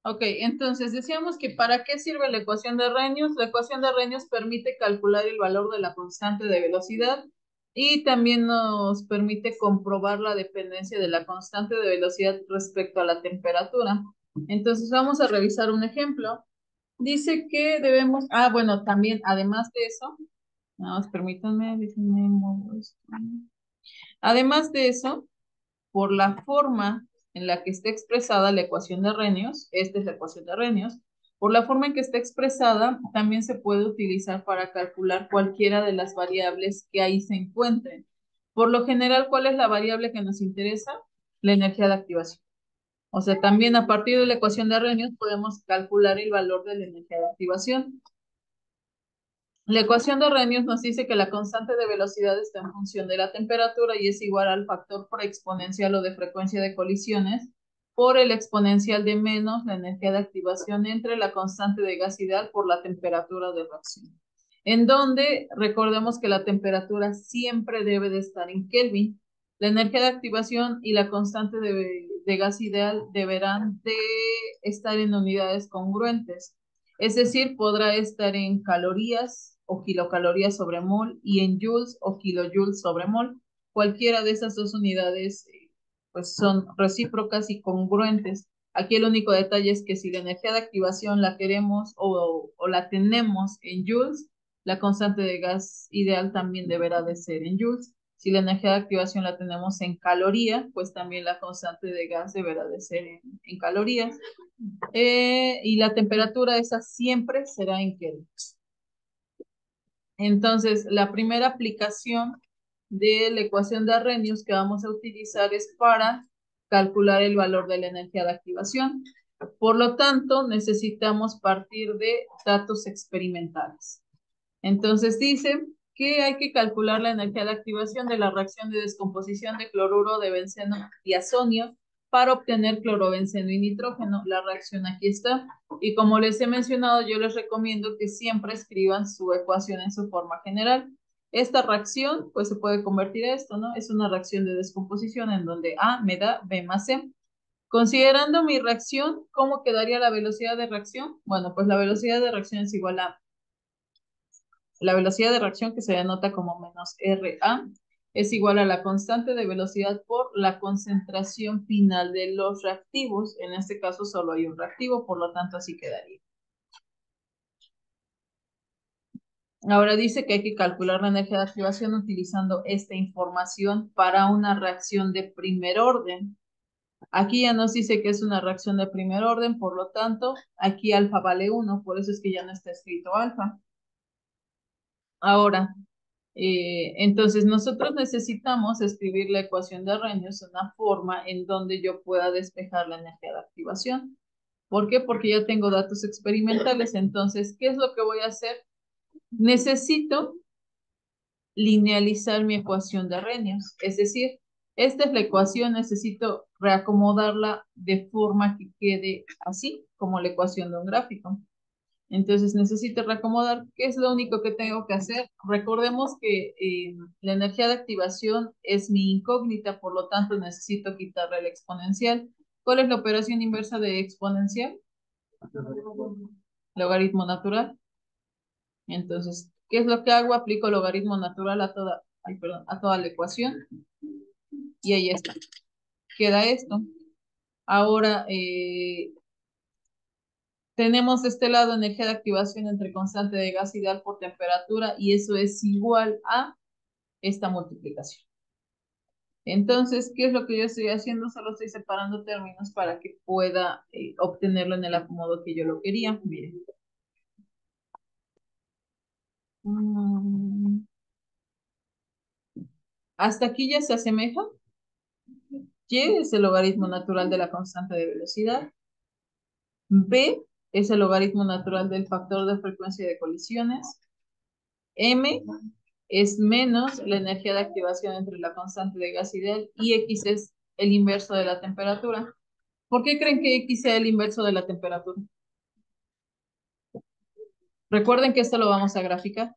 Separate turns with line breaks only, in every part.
Ok, entonces decíamos que ¿para qué sirve la ecuación de Arrhenius? La ecuación de Arrhenius permite calcular el valor de la constante de velocidad y también nos permite comprobar la dependencia de la constante de velocidad respecto a la temperatura. Entonces vamos a revisar un ejemplo. Dice que debemos, bueno, también además de eso, nada más permítanme, déjenme mover esto. Además de eso, por la forma en la que está expresada la ecuación de Arrhenius, esta es la ecuación de Arrhenius, por la forma en que está expresada, también se puede utilizar para calcular cualquiera de las variables que ahí se encuentren. Por lo general, ¿cuál es la variable que nos interesa? La energía de activación. O sea, también a partir de la ecuación de Arrhenius podemos calcular el valor de la energía de activación. La ecuación de Arrhenius nos dice que la constante de velocidad está en función de la temperatura y es igual al factor por exponencial o de frecuencia de colisiones por el exponencial de menos la energía de activación entre la constante de gas ideal por la temperatura de reacción. En donde recordemos que la temperatura siempre debe de estar en Kelvin. La energía de activación y la constante de gas ideal deberán de estar en unidades congruentes. Es decir, podrá estar en calorías o kilocalorías sobre mol y en joules o kilojoules sobre mol. Cualquiera de esas dos unidades pues son recíprocas y congruentes. Aquí el único detalle es que si la energía de activación la queremos o la tenemos en joules, la constante de gas ideal también deberá de ser en joules. Si la energía de activación la tenemos en caloría, pues también la constante de gas deberá de ser en calorías. Y la temperatura esa siempre será en Kelvin. Entonces, la primera aplicación de la ecuación de Arrhenius que vamos a utilizar es para calcular el valor de la energía de activación. Por lo tanto, necesitamos partir de datos experimentales. Entonces dice que hay que calcular la energía de activación de la reacción de descomposición de cloruro de benceno y azonio para obtener clorobenceno y nitrógeno. La reacción aquí está. Y como les he mencionado, yo les recomiendo que siempre escriban su ecuación en su forma general. Esta reacción, pues se puede convertir a esto, ¿no? Es una reacción de descomposición en donde A me da B más C. Considerando mi reacción, ¿cómo quedaría la velocidad de reacción? Bueno, pues la velocidad de reacción es igual a la velocidad de reacción, que se denota como menos RA, es igual a la constante de velocidad por la concentración final de los reactivos. En este caso solo hay un reactivo, por lo tanto así quedaría. Ahora dice que hay que calcular la energía de activación utilizando esta información para una reacción de primer orden. Aquí ya nos dice que es una reacción de primer orden, por lo tanto, aquí alfa vale 1, por eso es que ya no está escrito alfa. Ahora, entonces nosotros necesitamos escribir la ecuación de Arrhenius de una forma en donde yo pueda despejar la energía de activación. ¿Por qué? Porque ya tengo datos experimentales. Entonces, ¿qué es lo que voy a hacer? Necesito linealizar mi ecuación de Arrhenius. Es decir, esta es la ecuación, necesito reacomodarla de forma que quede así, como la ecuación de un gráfico. Entonces necesito reacomodar. ¿Qué es lo único que tengo que hacer? Recordemos que la energía de activación es mi incógnita, por lo tanto necesito quitarle el exponencial. ¿Cuál es la operación inversa de exponencial? Logaritmo natural. Entonces, ¿qué es lo que hago? Aplico logaritmo natural a toda, ay, perdón, a toda la ecuación y ahí está. Queda esto. Ahora, tenemos de este lado energía de activación entre constante de gas ideal por temperatura y eso es igual a esta multiplicación. Entonces, ¿qué es lo que yo estoy haciendo? Solo estoy separando términos para que pueda obtenerlo en el acomodo que yo lo quería. Miren. Mm, Hasta aquí ya se asemeja. Y es el logaritmo natural de la constante de velocidad. B es el logaritmo natural del factor de frecuencia de colisiones. M es menos la energía de activación entre la constante de gas ideal y X es el inverso de la temperatura. ¿Por qué creen que X sea el inverso de la temperatura? Recuerden que esto lo vamos a graficar.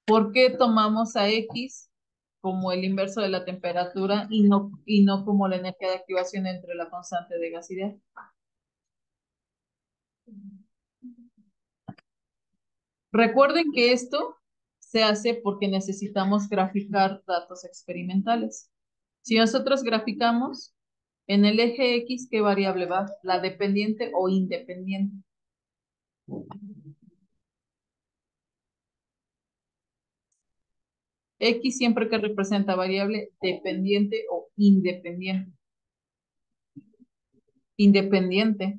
¿Por qué tomamos a X como el inverso de la temperatura y no como la energía de activación entre la constante de gasidad? Recuerden que esto se hace porque necesitamos graficar datos experimentales. Si nosotros graficamos en el eje X, ¿qué variable va? ¿La dependiente o independiente? X siempre que representa variable dependiente o independiente. Independiente.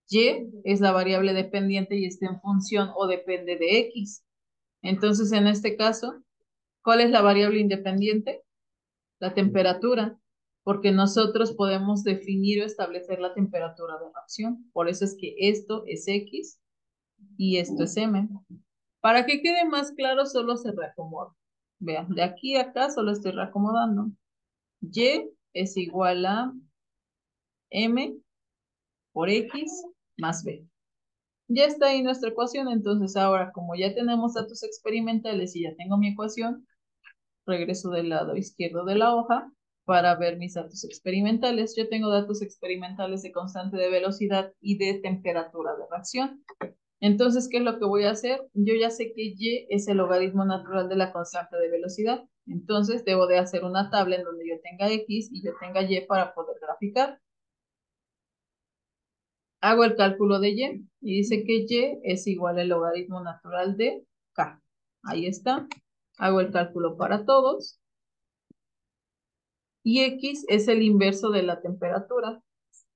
Y es la variable dependiente y está en función o depende de X. Entonces, en este caso, ¿cuál es la variable independiente? La temperatura, porque nosotros podemos definir o establecer la temperatura de reacción. Por eso es que esto es X y esto es M. Para que quede más claro, solo se reacomoda. Vean, de aquí a acá solo estoy reacomodando. Y es igual a M por X más B. Ya está ahí nuestra ecuación, entonces ahora como ya tenemos datos experimentales y ya tengo mi ecuación, regreso del lado izquierdo de la hoja para ver mis datos experimentales. Yo tengo datos experimentales de constante de velocidad y de temperatura de reacción. Entonces, ¿qué es lo que voy a hacer? Yo ya sé que Y es el logaritmo natural de la constante de velocidad. Entonces, debo de hacer una tabla en donde yo tenga X y yo tenga Y para poder graficar. Hago el cálculo de y dice que Y es igual al logaritmo natural de K. Ahí está. Hago el cálculo para todos. Y X es el inverso de la temperatura.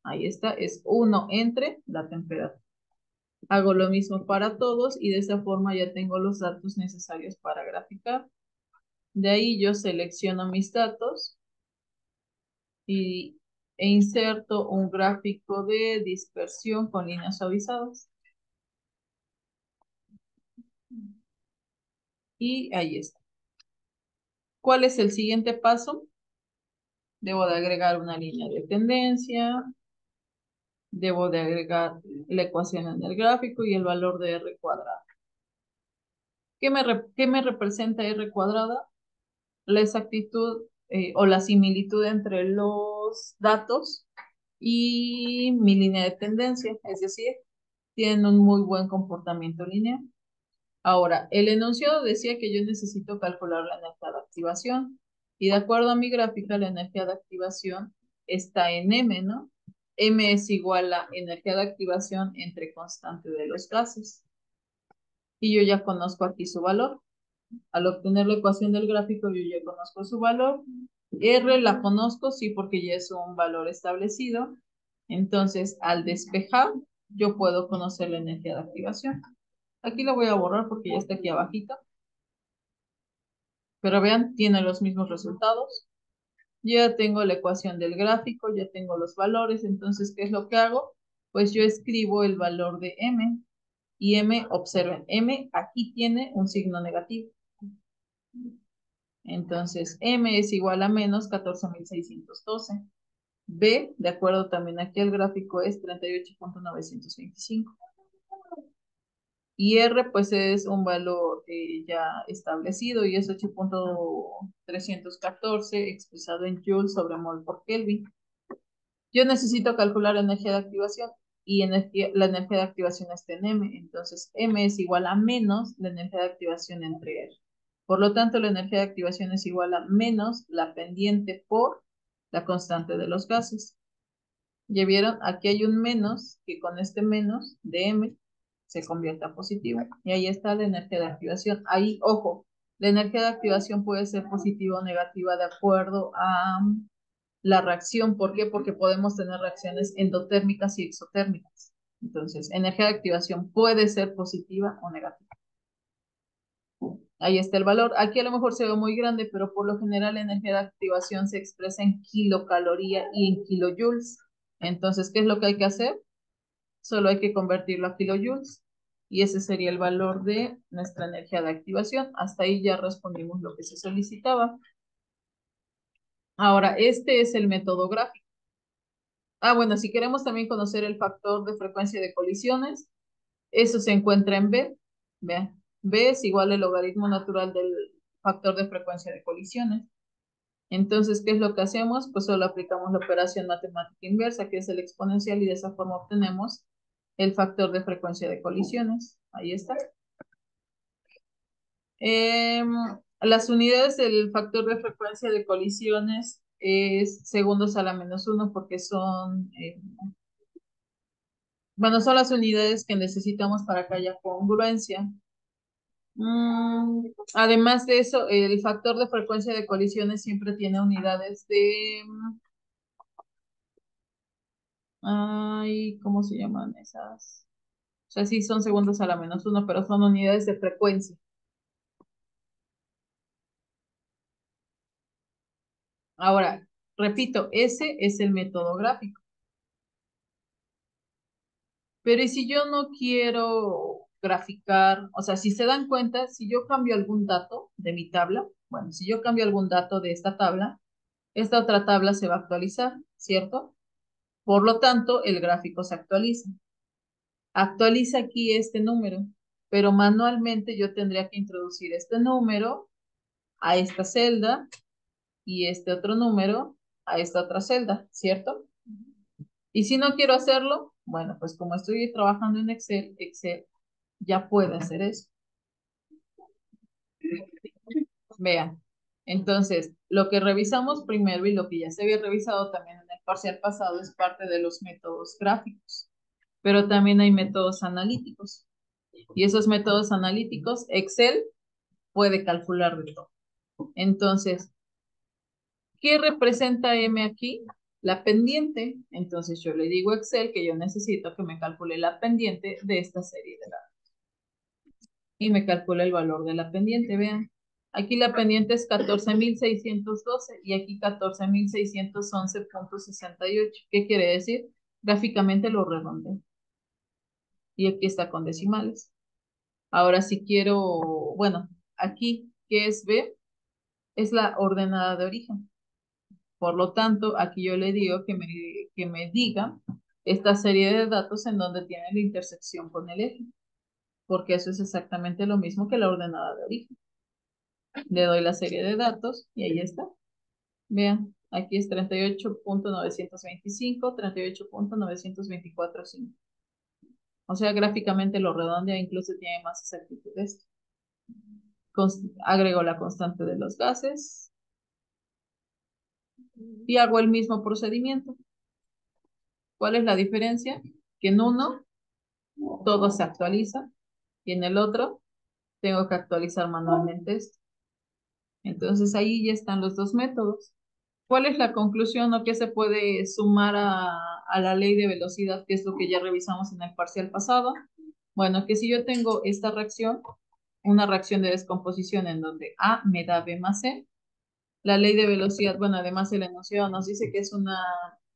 Ahí está, es 1 entre la temperatura. Hago lo mismo para todos y de esa forma ya tengo los datos necesarios para graficar. De ahí yo selecciono mis datos y, e inserto un gráfico de dispersión con líneas suavizadas. Y ahí está. ¿Cuál es el siguiente paso? Debo de agregar una línea de tendencia, debo de agregar la ecuación en el gráfico y el valor de R cuadrado. ¿Qué me representa R cuadrada? La exactitud o la similitud entre los datos y mi línea de tendencia, es decir, tienen un muy buen comportamiento lineal. Ahora, el enunciado decía que yo necesito calcular la energía de activación y de acuerdo a mi gráfica, la energía de activación está en M, ¿no? M es igual a energía de activación entre constante de los gases. Y yo ya conozco aquí su valor. Al obtener la ecuación del gráfico, yo ya conozco su valor. R la conozco, sí, porque ya es un valor establecido. Entonces, al despejar, yo puedo conocer la energía de activación. Aquí la voy a borrar porque ya está aquí abajito. Pero vean, tiene los mismos resultados. Ya tengo la ecuación del gráfico, ya tengo los valores. Entonces, ¿qué es lo que hago? Pues yo escribo el valor de M. Y M, observen, M aquí tiene un signo negativo. Entonces, M es igual a menos 14.612. B, de acuerdo también aquí el gráfico, es 38.925. Y R, pues es un valor ya establecido y es 8.314 expresado en Joule sobre mol por Kelvin. Yo necesito calcular energía de activación y la energía de activación está en M. Entonces, M es igual a menos la energía de activación entre R. Por lo tanto, la energía de activación es igual a menos la pendiente por la constante de los gases. ¿Ya vieron? Aquí hay un menos que con este menos de M se convierte a positivo. Y ahí está la energía de activación. Ahí, ojo, la energía de activación puede ser positiva o negativa de acuerdo a la reacción. ¿Por qué? Porque podemos tener reacciones endotérmicas y exotérmicas. Entonces, energía de activación puede ser positiva o negativa. Ahí está el valor. Aquí a lo mejor se ve muy grande, pero por lo general la energía de activación se expresa en kilocaloría y en kilojoules. Entonces, ¿qué es lo que hay que hacer? Solo hay que convertirlo a kilojoules. Y ese sería el valor de nuestra energía de activación. Hasta ahí ya respondimos lo que se solicitaba. Ahora, este es el método gráfico. Ah, bueno, si queremos también conocer el factor de frecuencia de colisiones, Eso se encuentra en B. Vean, B es igual al logaritmo natural del factor de frecuencia de colisiones. Entonces, ¿qué es lo que hacemos? Pues solo aplicamos la operación matemática inversa, que es el exponencial, y de esa forma obtenemos el factor de frecuencia de colisiones. Ahí está. Em, las unidades del factor de frecuencia de colisiones es segundos a la -1 porque son, bueno, son las unidades que necesitamos para que haya congruencia. Además de eso, el factor de frecuencia de colisiones siempre tiene unidades de, ay, ¿cómo se llaman esas? O sea, sí son segundos a la -1, pero son unidades de frecuencia. Ahora, repito, ese es el método gráfico. Pero ¿y si yo no quiero graficar? O sea, si se dan cuenta, si yo cambio algún dato de mi tabla, bueno, si yo cambio algún dato de esta otra tabla se va a actualizar, ¿cierto? Por lo tanto, el gráfico se actualiza. Actualiza aquí este número, pero manualmente yo tendría que introducir este número a esta celda y este otro número a esta otra celda, ¿cierto? Y si no quiero hacerlo, bueno, pues como estoy trabajando en Excel, Excel ya puede hacer eso. Vean. Entonces, lo que revisamos primero y lo que ya se había revisado también en el parcial pasado es parte de los métodos gráficos, pero también hay métodos analíticos. Y esos métodos analíticos, Excel puede calcular de todo. Entonces, ¿qué representa M aquí? La pendiente. Entonces yo le digo a Excel que yo necesito que me calcule la pendiente de esta serie de datos. Y me calcula el valor de la pendiente, vean. Aquí la pendiente es 14.612 y aquí 14.611.68. ¿Qué quiere decir? Gráficamente lo redondeo. Y aquí está con decimales. Ahora si quiero, bueno, aquí, ¿qué es B? Es la ordenada de origen. Por lo tanto, aquí yo le digo que me diga esta serie de datos en donde tiene la intersección con el eje, porque eso es exactamente lo mismo que la ordenada de origen. Le doy la serie de datos y ahí está. Vean, aquí es 38.925, 38.924.5. O sea, gráficamente lo redondea, incluso tiene más exactitud esto. Agrego la constante de los gases y hago el mismo procedimiento. ¿Cuál es la diferencia? Que en uno todo se actualiza y en el otro tengo que actualizar manualmente esto. Entonces ahí ya están los dos métodos. ¿Cuál es la conclusión o qué se puede sumar a la ley de velocidad, que es lo que ya revisamos en el parcial pasado? Bueno, que si yo tengo esta reacción, una reacción de descomposición en donde A me da B más C, la ley de velocidad, bueno, además el enunciado nos dice que es una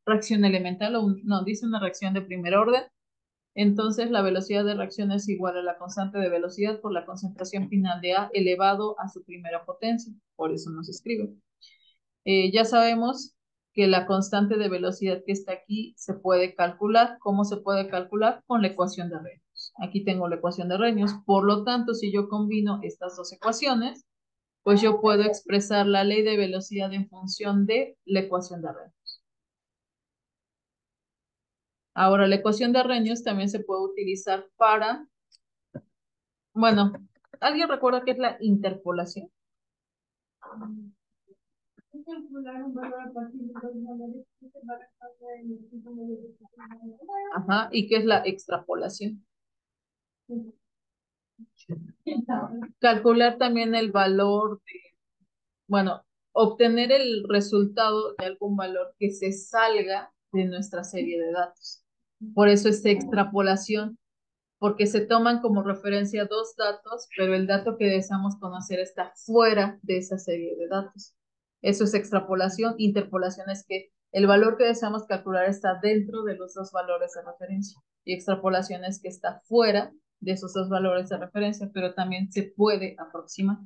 reacción elemental, no, dice una reacción de primer orden. Entonces, la velocidad de reacción es igual a la constante de velocidad por la concentración final de A elevado a su primera potencia. Por eso nos escribe. Ya sabemos que la constante de velocidad que está aquí se puede calcular. ¿Cómo se puede calcular? Con la ecuación de Reynolds. Aquí tengo la ecuación de Reynolds. Por lo tanto, si yo combino estas dos ecuaciones, pues yo puedo expresar la ley de velocidad en función de la ecuación de Reynolds. Ahora, la ecuación de Reynolds también se puede utilizar para, bueno, ¿alguien recuerda qué es la interpolación? Ajá, ¿y qué es la extrapolación? Calcular también el valor de, bueno, obtener el resultado de algún valor que se salga de nuestra serie de datos. Por eso es extrapolación, porque se toman como referencia dos datos, pero el dato que deseamos conocer está fuera de esa serie de datos. Eso es extrapolación. Interpolación es que el valor que deseamos calcular está dentro de los dos valores de referencia. Y extrapolación es que está fuera de esos dos valores de referencia, pero también se puede aproximar.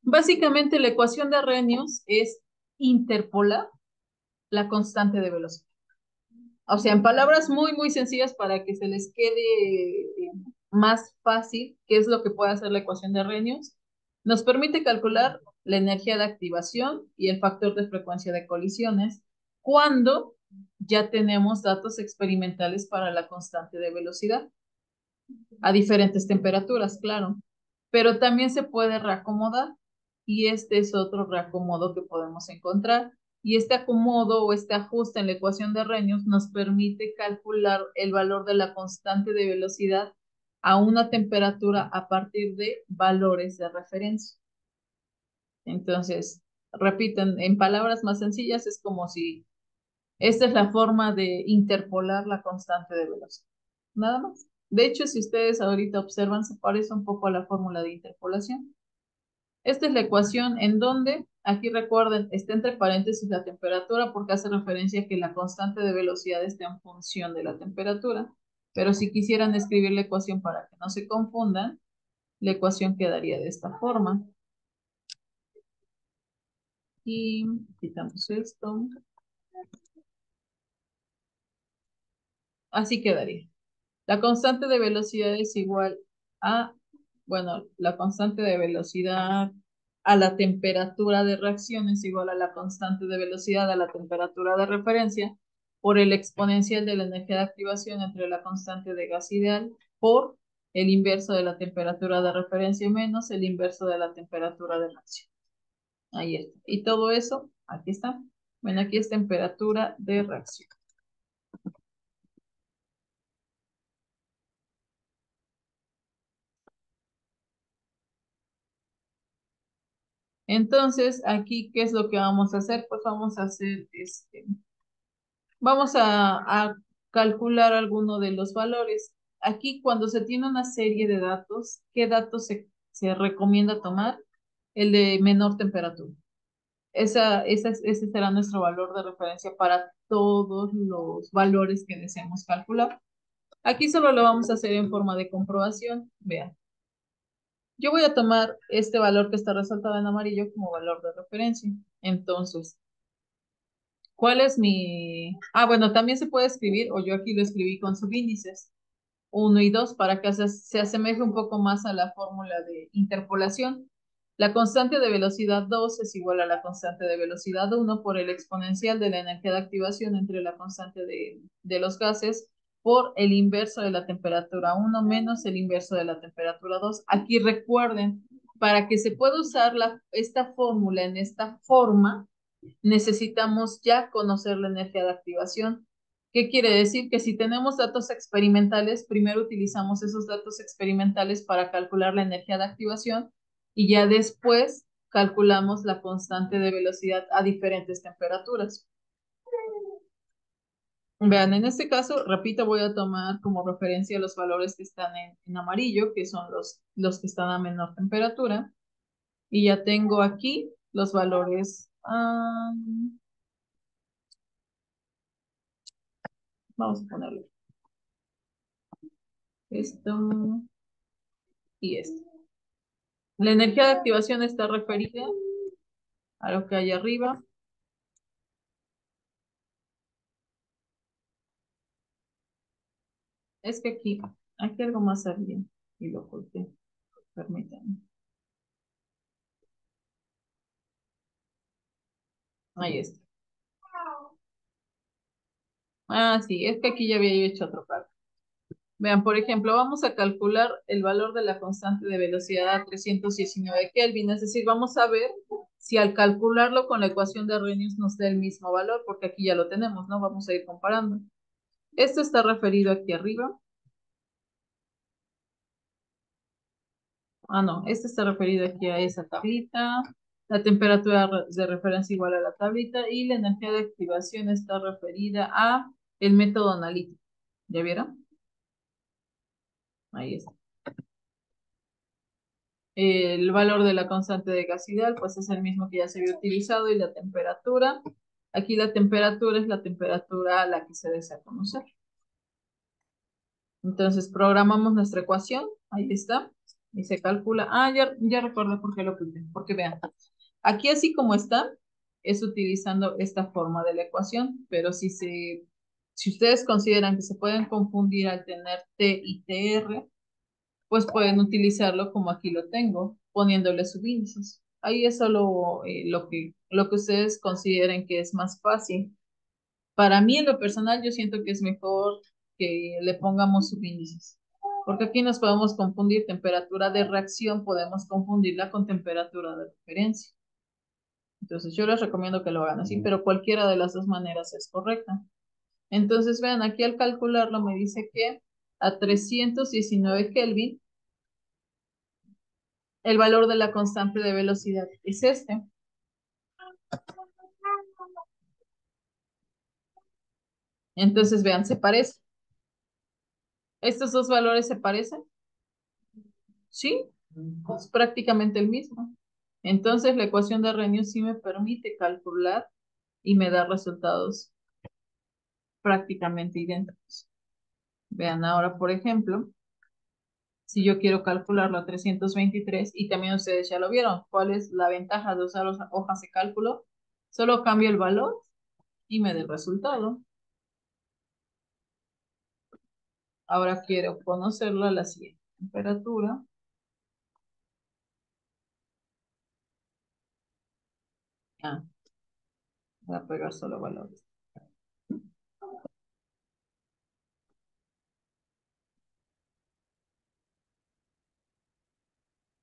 Básicamente, la ecuación de Arrhenius es interpolar la constante de velocidad. O sea, en palabras muy, muy sencillas para que se les quede más fácil qué es lo que puede hacer la ecuación de Reynolds, nos permite calcular la energía de activación y el factor de frecuencia de colisiones cuando ya tenemos datos experimentales para la constante de velocidad a diferentes temperaturas, claro. Pero también se puede reacomodar y este es otro reacomodo que podemos encontrar. Y este acomodo o este ajuste en la ecuación de Reynolds nos permite calcular el valor de la constante de velocidad a una temperatura a partir de valores de referencia. Entonces, repito, en palabras más sencillas, es como si esta es la forma de interpolar la constante de velocidad. Nada más. De hecho, si ustedes ahorita observan, se parece un poco a la fórmula de interpolación. Esta es la ecuación en donde, aquí recuerden, está entre paréntesis la temperatura porque hace referencia a que la constante de velocidad está en función de la temperatura. Pero si quisieran escribir la ecuación para que no se confundan, la ecuación quedaría de esta forma. Y quitamos esto. Así quedaría. La constante de velocidad es igual a, bueno, la constante de velocidad a la temperatura de reacción es igual a la constante de velocidad a la temperatura de referencia por el exponencial de la energía de activación entre la constante de gas ideal por el inverso de la temperatura de referencia menos el inverso de la temperatura de reacción. Ahí está. Y todo eso, aquí está. Bueno, aquí es temperatura de reacción. Entonces, aquí, ¿qué es lo que vamos a hacer? Pues vamos a hacer, vamos a calcular alguno de los valores. Aquí, cuando se tiene una serie de datos, ¿qué datos se recomienda tomar? El de menor temperatura. Ese será nuestro valor de referencia para todos los valores que deseamos calcular. Aquí solo lo vamos a hacer en forma de comprobación. Vean, yo voy a tomar este valor que está resaltado en amarillo como valor de referencia. Entonces, ¿cuál es mi...? Ah, bueno, también se puede escribir, o yo aquí lo escribí con subíndices, 1 y 2 para que se asemeje un poco más a la fórmula de interpolación. La constante de velocidad 2 es igual a la constante de velocidad 1 por el exponencial de la energía de activación entre la constante de los gases por el inverso de la temperatura 1 menos el inverso de la temperatura 2. Aquí recuerden, para que se pueda usar esta fórmula en esta forma, necesitamos ya conocer la energía de activación. ¿Qué quiere decir? Que si tenemos datos experimentales, primero utilizamos esos datos experimentales para calcular la energía de activación y ya después calculamos la constante de velocidad a diferentes temperaturas. Vean, en este caso, repito, voy a tomar como referencia los valores que están en amarillo, que son los que están a menor temperatura. Y ya tengo aquí los valores. Vamos a ponerlo esto y esto. La energía de activación está referida a lo que hay arriba. Es que aquí algo más había y lo oculté. Permítanme. Ahí está. Ah, sí, es que aquí ya había yo hecho otro cálculo. Vean, por ejemplo, vamos a calcular el valor de la constante de velocidad a 319 Kelvin, es decir, vamos a ver si al calcularlo con la ecuación de Arrhenius nos da el mismo valor, porque aquí ya lo tenemos, ¿no? Vamos a ir comparando. Esto está referido aquí arriba. Ah, no, este está referido aquí a esa tablita. La temperatura de referencia igual a la tablita y la energía de activación está referida a el método analítico. ¿Ya vieron? Ahí está. El valor de la constante de gas ideal, pues es el mismo que ya se había utilizado y la temperatura. Aquí la temperatura es la temperatura a la que se desea conocer. Entonces programamos nuestra ecuación. Ahí está. Y se calcula. Ah, ya recuerdo por qué lo puse. Porque vean, aquí así como está, es utilizando esta forma de la ecuación, pero si se Si ustedes consideran que se pueden confundir al tener T y TR, pues pueden utilizarlo como aquí lo tengo, poniéndole subíndices. Ahí es solo lo que ustedes consideren que es más fácil. Para mí, en lo personal, yo siento que es mejor que le pongamos subíndices, porque aquí nos podemos confundir temperatura de reacción, podemos confundirla con temperatura de referencia. Entonces, yo les recomiendo que lo hagan así, pero cualquiera de las dos maneras es correcta. Entonces, vean, aquí al calcularlo me dice que a 319 Kelvin, el valor de la constante de velocidad es este. Entonces, vean, se parece. ¿Estos dos valores se parecen? Sí, es prácticamente el mismo. Entonces, la ecuación de Arrhenius sí me permite calcular y me da resultados prácticamente idénticos. Vean ahora, por ejemplo, si yo quiero calcularlo a 323, y también ustedes ya lo vieron, ¿cuál es la ventaja de usar hojas de cálculo? Solo cambio el valor y me da el resultado. Ahora quiero conocerlo a la siguiente temperatura. Ah, voy a pegar solo valores.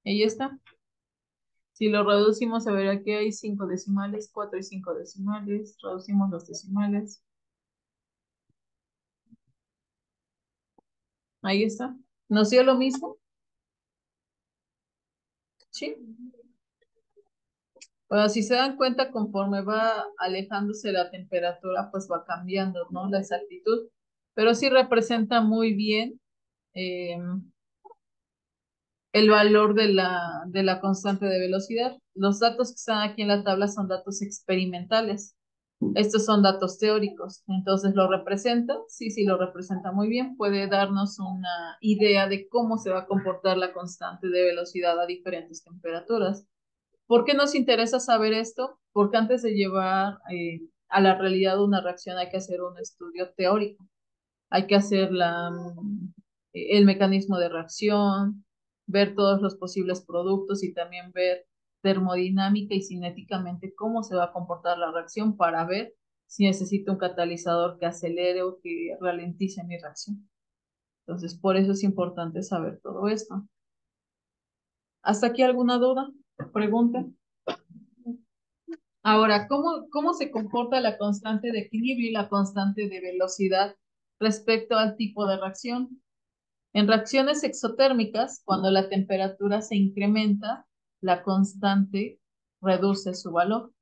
Y ya está. Si lo reducimos, a ver, aquí hay 5 decimales, 4 y 5 decimales. Reducimos los decimales. Ahí está. ¿Nos dio lo mismo? Sí. Bueno, si se dan cuenta, conforme va alejándose la temperatura, pues va cambiando, ¿no? La exactitud. Pero sí representa muy bien eh, el valor de la constante de velocidad. Los datos que están aquí en la tabla son datos experimentales. Estos son datos teóricos. Entonces, ¿lo representa? Sí, sí, lo representa muy bien. Puede darnos una idea de cómo se va a comportar la constante de velocidad a diferentes temperaturas. ¿Por qué nos interesa saber esto? Porque antes de llevar a la realidad una reacción hay que hacer un estudio teórico. Hay que hacer el mecanismo de reacción, ver todos los posibles productos y también ver termodinámica y cinéticamente cómo se va a comportar la reacción para ver si necesito un catalizador que acelere o que ralentice mi reacción. Entonces, por eso es importante saber todo esto. ¿Hasta aquí alguna duda? ¿Pregunta? Ahora, cómo se comporta la constante de equilibrio y la constante de velocidad respecto al tipo de reacción? En reacciones exotérmicas, cuando la temperatura se incrementa, la constante reduce su valor.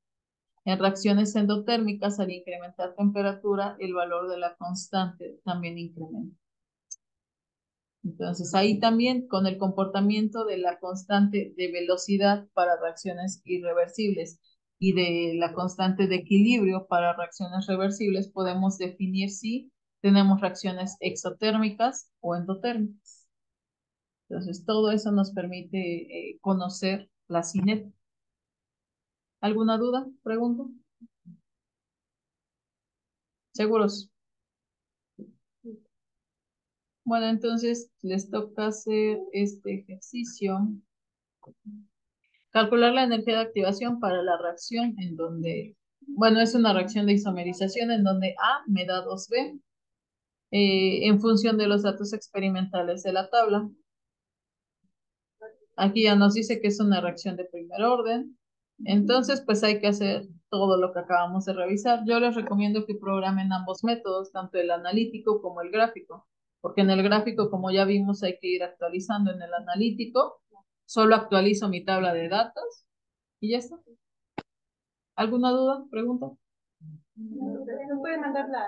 En reacciones endotérmicas, al incrementar temperatura, el valor de la constante también incrementa. Entonces, ahí también con el comportamiento de la constante de velocidad para reacciones irreversibles y de la constante de equilibrio para reacciones reversibles, podemos definir si tenemos reacciones exotérmicas o endotérmicas. Entonces, todo eso nos permite conocer la cinética. ¿Alguna duda? ¿Pregunta? ¿Seguros? Bueno, entonces les toca hacer este ejercicio. Calcular la energía de activación para la reacción en donde, bueno, es una reacción de isomerización en donde A me da 2B en función de los datos experimentales de la tabla. Aquí ya nos dice que es una reacción de primer orden. Entonces, pues hay que hacer todo lo que acabamos de revisar. Yo les recomiendo que programen ambos métodos, tanto el analítico como el gráfico, porque en el gráfico, como ya vimos, hay que ir actualizando. En el analítico, solo actualizo mi tabla de datos y ya está. ¿Alguna duda? ¿Pregunta?
¿No puede mandar la